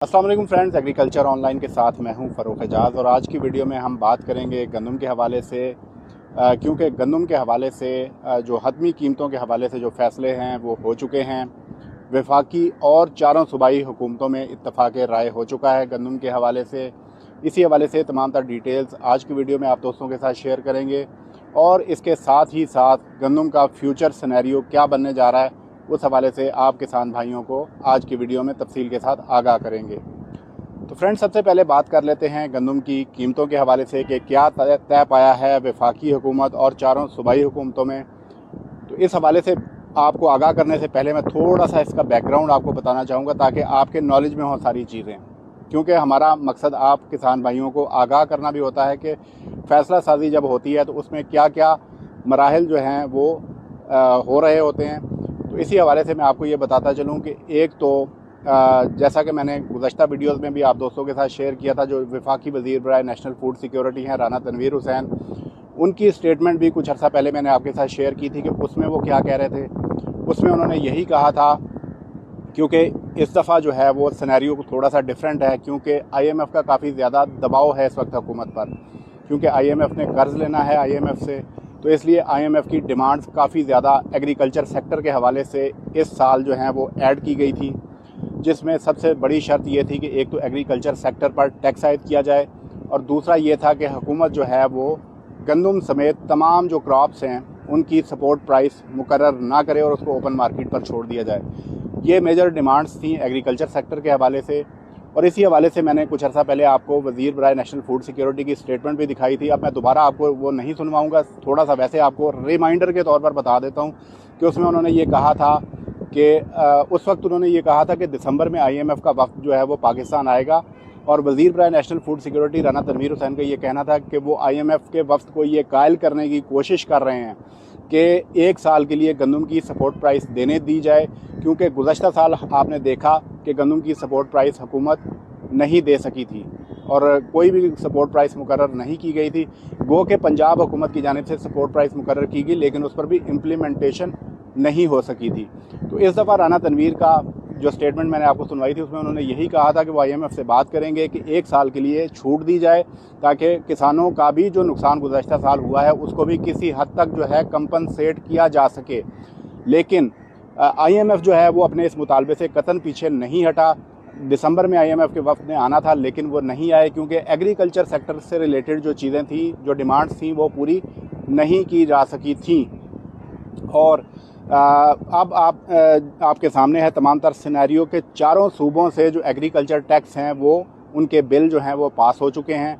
अस्सलाम वालेकुम friends, agriculture online के साथ मैं हूं फ़रूख एजाज़। और आज की वीडियो में हम बात करेंगे गंदम के हवाले से, क्योंकि गंदम के हवाले से जो हतमी कीमतों के हवाले से जो फ़ैसले हैं वो हो चुके हैं। वफाकी और चारों सूबाई हुकूमतों में इत्तफ़ाक़ राय हो चुका है गंदम के हवाले से। इसी हवाले से तमाम तर डिटेल्स आज की वीडियो में आप दोस्तों के साथ शेयर करेंगे और इसके साथ ही साथ गंदम का फ्यूचर सिनेरियो क्या बनने जा रहा है उस हवाले से आप किसान भाइयों को आज की वीडियो में तफसील के साथ आगाह करेंगे। तो फ्रेंड्स, सबसे पहले बात कर लेते हैं गंदम की कीमतों के हवाले से कि क्या तय पाया है वफाकी हुकूमत और चारों सूबाई हुकूमतों में। तो इस हवाले से आपको आगाह करने से पहले मैं थोड़ा सा इसका बैकग्राउंड आपको बताना चाहूँगा ताकि आपके नॉलेज में हो सारी चीज़ें, क्योंकि हमारा मकसद आप किसान भाइयों को आगाह करना भी होता है कि फ़ैसला साजी जब होती है तो उसमें क्या क्या मराहिल जो हैं वो हो रहे होते हैं। तो इसी हवाले से मैं आपको ये बताता चलूँ कि एक तो जैसा कि मैंने गुज़श्ता वीडियोस में भी आप दोस्तों के साथ शेयर किया था, जो वफाकी वज़ीर बराए नेशनल फूड सिक्योरिटी हैं राना तनवीर हुसैन, उनकी स्टेटमेंट भी कुछ अर्सा पहले मैंने आपके साथ शेयर की थी कि उसमें वो क्या कह रहे थे। उसमें उन्होंने यही कहा था, क्योंकि इस दफ़ा जो है वो सिनेरियो को थोड़ा सा डिफरेंट है, क्योंकि IMF का काफ़ी ज़्यादा दबाव है इस वक्त हुकूमत पर, क्योंकि IMF ने कर्ज़ लेना है IMF से। तो इसलिए IMF की डिमांड्स काफ़ी ज़्यादा एग्रीकल्चर सेक्टर के हवाले से इस साल जो हैं वो ऐड की गई थी, जिसमें सबसे बड़ी शर्त ये थी कि एक तो एग्रीकल्चर सेक्टर पर टैक्स आयद किया जाए और दूसरा ये था कि हुकूमत जो है वो गंदम समेत तमाम जो क्रॉप्स हैं उनकी सपोर्ट प्राइस मुकर्रर ना करे और उसको ओपन मार्केट पर छोड़ दिया जाए। ये मेजर डिमांड्स थी एग्रीकल्चर सेक्टर के हवाले से। और इसी हवाले से मैंने कुछ अर्सा पहले आपको वज़ीर बराए नेशनल फूड सिक्योरिटी की स्टेटमेंट भी दिखाई थी। अब मैं दोबारा आपको वो नहीं सुनवाऊंगा, थोड़ा सा वैसे आपको रिमाइंडर के तौर पर बता देता हूँ कि उसमें उन्होंने ये कहा था कि उस वक्त उन्होंने ये कहा था कि दिसंबर में IMF का वफ़द जो है वो पाकिस्तान आएगा। और वज़ीर बराए national food security Rana Tanveer Hussain का ये कहना था कि वो IMF के वफ़द को ये कायल करने की कोशिश कर रहे हैं कि एक साल के लिए गंदम की सपोर्ट प्राइस देने दी जाए, क्योंकि गुज़श्ता साल आपने देखा कि गंदम की सपोर्ट प्राइस हुकूमत नहीं दे सकी थी और कोई भी सपोर्ट प्राइस मुकर्रर नहीं की गई थी। गो के पंजाब हुकूमत की जानिब से सपोर्ट प्राइस मुकर्रर की गई, लेकिन उस पर भी इम्प्लीमेंटेशन नहीं हो सकी थी। तो इस दफ़ा राना तनवीर का जो स्टेटमेंट मैंने आपको सुनवाई थी उसमें उन्होंने यही कहा था कि वो IMF से बात करेंगे कि एक साल के लिए छूट दी जाए, ताकि किसानों का भी जो नुकसान गुज़श्ता साल हुआ है उसको भी किसी हद तक जो है कंपनसेट किया जा सके। लेकिन IMF जो है वो अपने इस मुतालबे से कतन पीछे नहीं हटा। दिसंबर में IMF के वफ़द ने आना था, लेकिन वो नहीं आए, क्योंकि एग्रीकल्चर सेक्टर से रिलेटेड जो चीज़ें थी, जो डिमांड्स थी, वो पूरी नहीं की जा सकी थी। और अब आपके सामने है तमाम तर सिनेरियो के चारों सूबों से जो एग्रीकल्चर टैक्स हैं वो उनके बिल जो हैं वो पास हो चुके हैं।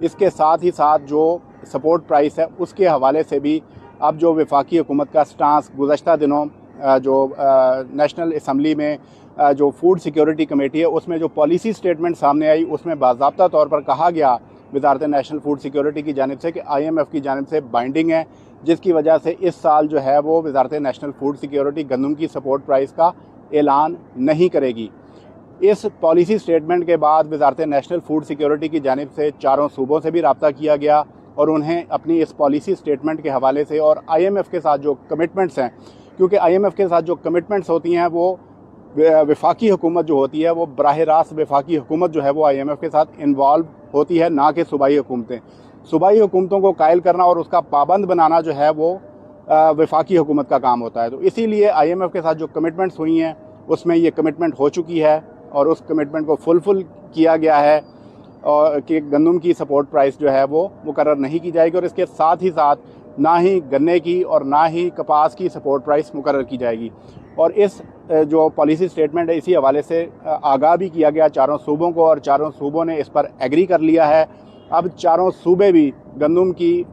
इसके साथ ही साथ जो सपोर्ट प्राइस है उसके हवाले से भी अब जो वफाकी हुकूमत का स्टांस गुज़श्ता दिनों जो नेशनल असम्बली में जो फूड सिक्योरिटी कमेटी है उसमें जो पॉलिसी स्टेटमेंट सामने आई, उसमें बाज़ाब्ता तौर पर कहा गया वज़ारत नेशनल फूड सिक्योरिटी की जानिब से कि IMF की जानिब से बाइंडिंग है, जिसकी वजह से इस साल जो है वो वज़ारत नेशनल फूड सिक्योरिटी गंदम की सपोर्ट प्राइस का ऐलान नहीं करेगी। इस पॉलिसी स्टेटमेंट के बाद वज़ारत नेशनल फूड सिक्योरिटी की जानिब से चारों सूबों से भी रब्ता किया गया और उन्हें अपनी इस पॉलिसी स्टेटमेंट के हवाले से और IMF के साथ जो कमिटमेंट्स हैं, क्योंकि IMF के साथ जो कमिटमेंट्स होती हैं वो वफाकी हुकूमत जो होती है वो बराह रास्त वफाकी हुकूमत जो है वो IMF के साथ इन्वॉल्व होती है, ना कि सूबाई हुकूमतें। सूबाई हुकूमतों को कायल करना और उसका पाबंद बनाना जो है वो वफाकी हुकूमत का काम होता है। तो इसीलिए IMF के साथ जो कमिटमेंट्स हुई हैं उसमें ये कमिटमेंट हो चुकी है और उस कमिटमेंट को फुलफिल किया गया है और कि गंदम की सपोर्ट प्राइस जो है वो मुकर्रर नहीं की जाएगी और इसके साथ ही साथ ना ही गन्ने की और ना ही कपास की सपोर्ट प्राइस मुकर्रर की जाएगी। और इस जो पॉलिसी स्टेटमेंट है इसी हवाले से आगाह भी किया गया चारों सूबों को और चारों सूबों ने इस पर एग्री कर लिया है। अब चारों सूबे भी गंदम की,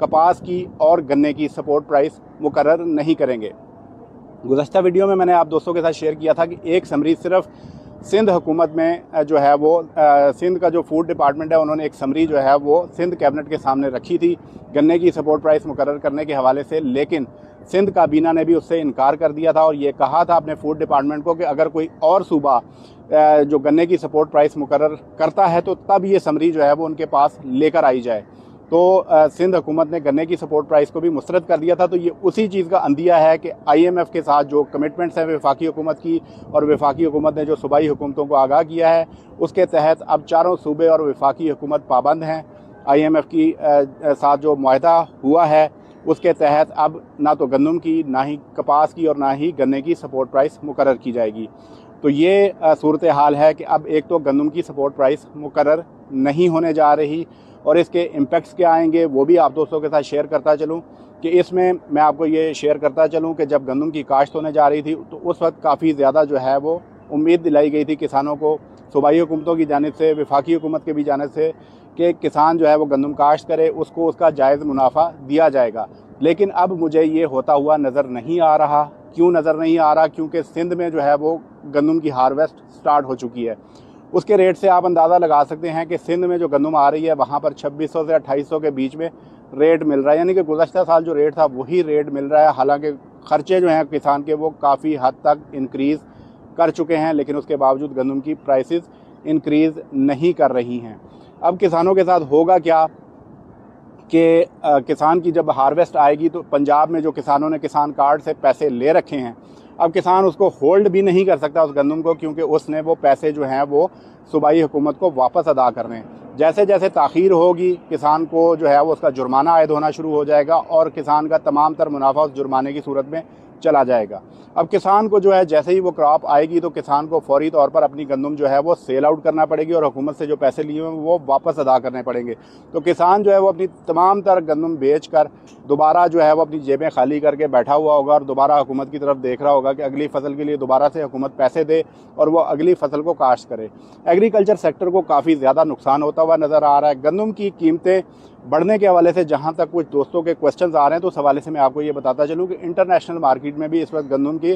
कपास की और गन्ने की सपोर्ट प्राइस मुकर्रर नहीं करेंगे। गुज़श्ता वीडियो में मैंने आप दोस्तों के साथ शेयर किया था कि एक समरी सिर्फ सिंध हुकूमत में जो है वो सिंध का जो फूड डिपार्टमेंट है उन्होंने एक समरी जो है वो सिंध कैबिनेट के सामने रखी थी गन्ने की सपोर्ट प्राइस मुकर्रर करने के हवाले से, लेकिन सिंध काबीना ने भी उससे इनकार कर दिया था और ये कहा था अपने फूड डिपार्टमेंट को कि अगर कोई और सूबा जो गन्ने की सपोर्ट प्राइस मुकर्रर करता है तो तब ये समरी जो है वो उनके पास लेकर आई जाए। तो सिंध हुकूमत ने गन्ने की सपोर्ट प्राइस को भी मुस्तरद कर दिया था। तो ये उसी चीज़ का अंदिया है कि IMF के साथ जो कमिटमेंट्स हैं वफाकी हुकूमत की, और वफाकी हुकूमत ने जो सूबाई हुकूमतों को आगाह किया है, उसके तहत अब चारों सूबे और वफाकी हुकूमत पाबंद हैं। IMF की साथ जो मुआहदा हुआ है उसके तहत अब ना तो गंदम की, ना ही कपास की और ना ही गन्ने की सपोर्ट प्राइस मुकर्रर की जाएगी। तो ये सूरत हाल है कि अब एक तो गंदम की सपोर्ट प्राइस मुकर्रर नहीं होने जा रही, और इसके इम्पेक्ट्स क्या आएंगे वो भी आप दोस्तों के साथ शेयर करता चलूँ। कि इसमें मैं आपको ये शेयर करता चलूँ कि जब गंदम की काश्त होने जा रही थी तो उस वक्त काफ़ी ज़्यादा जो है वो उम्मीद दिलाई गई थी किसानों को, सूबाई हुकूमतों की जानिब से, वफाकी हुकूमत के भी जानिब से, कि किसान जो है वो गंदम काश्त करे, उसको उसका जायज़ मुनाफा दिया जाएगा। लेकिन अब मुझे ये होता हुआ नज़र नहीं आ रहा। क्यों नज़र नहीं आ रहा? क्योंकि सिंध में जो है वो गंदम की हार्वेस्ट स्टार्ट हो चुकी है। उसके रेट से आप अंदाज़ा लगा सकते हैं कि सिंध में जो गंदम आ रही है वहाँ पर 2600 से 2800 के बीच में रेट मिल रहा है, यानी कि गुज़श्ता साल जो रेट था वही रेट मिल रहा है। हालांकि ख़र्चे जो हैं किसान के वो काफ़ी हद तक इंक्रीज़ कर चुके हैं, लेकिन उसके बावजूद गंदम की प्राइसेस इंक्रीज़ नहीं कर रही हैं। अब किसानों के साथ होगा क्या कि किसान की जब हार्वेस्ट आएगी तो पंजाब में जो किसानों ने किसान कार्ड से पैसे ले रखे हैं, अब किसान उसको होल्ड भी नहीं कर सकता उस गंदम को, क्योंकि उसने वो पैसे जो हैं वो सूबाई हुकूमत को वापस अदा करने हैं। जैसे जैसे ताख़ीर होगी किसान को जो है वो उसका जुर्माना आयद होना शुरू हो जाएगा, और किसान का तमाम तर मुनाफा उस जुर्माने की सूरत में चला जाएगा। अब किसान को जो है जैसे ही वो क्रॉप आएगी तो किसान को फौरी तौर पर अपनी गंदम जो है वो सेल आउट करना पड़ेगी, और हुकूमत से जो पैसे लिए हुए वो वापस अदा करने पड़ेंगे। तो किसान जो है वो अपनी तमाम तर गंदम बेच कर दोबारा जो है वो अपनी जेबें खाली करके बैठा हुआ होगा, और दोबारा हुकूमत की तरफ देख रहा होगा कि अगली फसल के लिए दोबारा से हुकूमत पैसे दे और वो अगली फसल को काश्त करे। एग्रीकल्चर सेक्टर को काफ़ी ज़्यादा नुकसान होता हुआ नज़र आ रहा है। गंदम की कीमतें बढ़ने के हवाले से जहाँ तक कुछ दोस्तों के क्वेश्चंस आ रहे हैं, तो उस हवाले से मैं आपको ये बताता चलूँ कि इंटरनेशनल मार्केट में भी इस वक्त गंदम की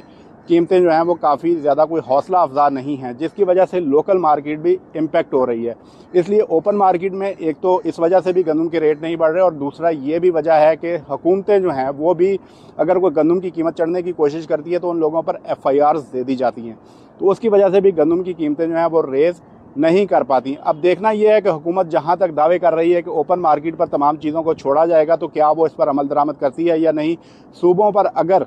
कीमतें जो हैं वो काफ़ी ज़्यादा कोई हौसला अफजा नहीं हैं, जिसकी वजह से लोकल मार्केट भी इम्पेक्ट हो रही है। इसलिए ओपन मार्केट में एक तो इस वजह से भी गंदम के रेट नहीं बढ़ रहे, और दूसरा ये भी वजह है कि हुकूमतें जो हैं वो भी अगर कोई गंदम की कीमत चढ़ने की कोशिश करती है तो उन लोगों पर FIRs दे दी जाती हैं। तो उसकी वजह से भी गंदम की कीमतें जो हैं वो रेज़ नहीं कर पाती। अब देखना यह है कि हुकूमत जहाँ तक दावे कर रही है कि ओपन मार्केट पर तमाम चीज़ों को छोड़ा जाएगा, तो क्या वो इस पर अमल दरामद करती है या नहीं। सूबों पर अगर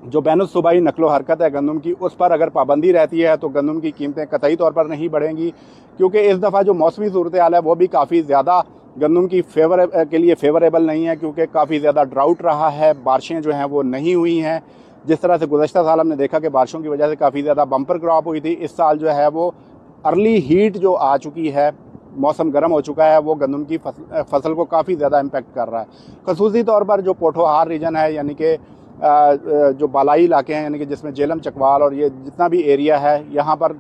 जो बैनुल सूबाई नकलो हरकत है गंदम की, उस पर अगर पाबंदी रहती है तो गंदम की कीमतें कतई तौर पर नहीं बढ़ेंगी, क्योंकि इस दफ़ा जो मौसमी सूरत हाल है वो भी काफ़ी ज़्यादा गंदम की के लिए फेवरेबल नहीं है, क्योंकि काफ़ी ज़्यादा ड्राउट रहा है, बारिशें जो हैं वो नहीं हुई हैं। जिस तरह से गुज़श्ता साल हमने देखा कि बारिशों की वजह से काफ़ी ज़्यादा बम्पर क्रॉप हुई थी, इस साल जो है वो अर्ली हीट जो आ चुकी है, मौसम गर्म हो चुका है, वो गंदम की फसल को काफ़ी ज़्यादा इम्पेक्ट कर रहा है। खसूसी तौर पर जो पोठोहार रीजन है, यानी कि जो बालाई इलाके हैं, यानी कि जिसमें जेलम, चकवाल और ये जितना भी एरिया है, यहाँ पर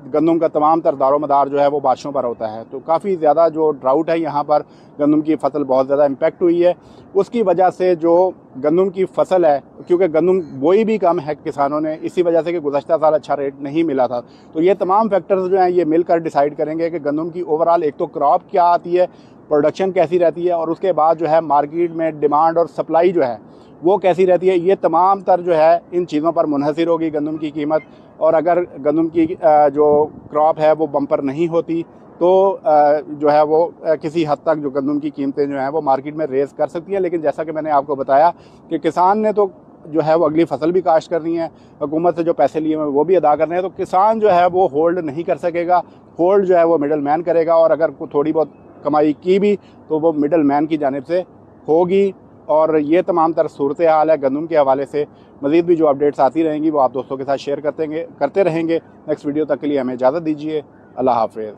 गंदम का तमाम तर दारोमदार जो है वो बारिशों पर होता है। तो काफ़ी ज़्यादा जो ड्राउट है यहाँ पर गंदम की फसल बहुत ज़्यादा इम्पेक्ट हुई है। उसकी वजह से जो गंदम की फसल है, क्योंकि गंदम बोई भी कम है किसानों ने, इसी वजह से कि गुज़श्ता साल अच्छा रेट नहीं मिला था। तो ये तमाम फैक्टर्स जो हैं ये मिलकर डिसाइड करेंगे कि गंदम की ओवरऑल एक तो क्रॉप क्या आती है, प्रोडक्शन कैसी रहती है, और उसके बाद जो है मार्केट में डिमांड और सप्लाई जो है वो कैसी रहती है। ये तमाम तर जो है इन चीज़ों पर मुनहसर होगी गंदम की कीमत। और अगर गंदम की जो क्रॉप है वो बम्पर नहीं होती तो जो है वो किसी हद तक जो गंदम की कीमतें जो हैं वो मार्केट में रेज़ कर सकती हैं। लेकिन जैसा कि मैंने आपको बताया कि किसान ने तो जो है वो अगली फसल भी काश्त करनी है, हुकूमत से जो पैसे लिए हुए वो भी अदा करने हैं, तो किसान जो है वो होल्ड नहीं कर सकेगा। होल्ड जो है वो मिडल मैन करेगा, और अगर थोड़ी बहुत कमाई की भी तो वो मिडल मैन की जानिब से होगी। और ये तमाम तर सूरत हाल है गंदम के हवाले से। मज़ीद भी जो अपडेट्स आती रहेंगी वो आप दोस्तों के साथ शेयर करते रहेंगे। नेक्स्ट वीडियो तक के लिए हमें इजाज़त दीजिए। अल्लाह हाफ़िज़।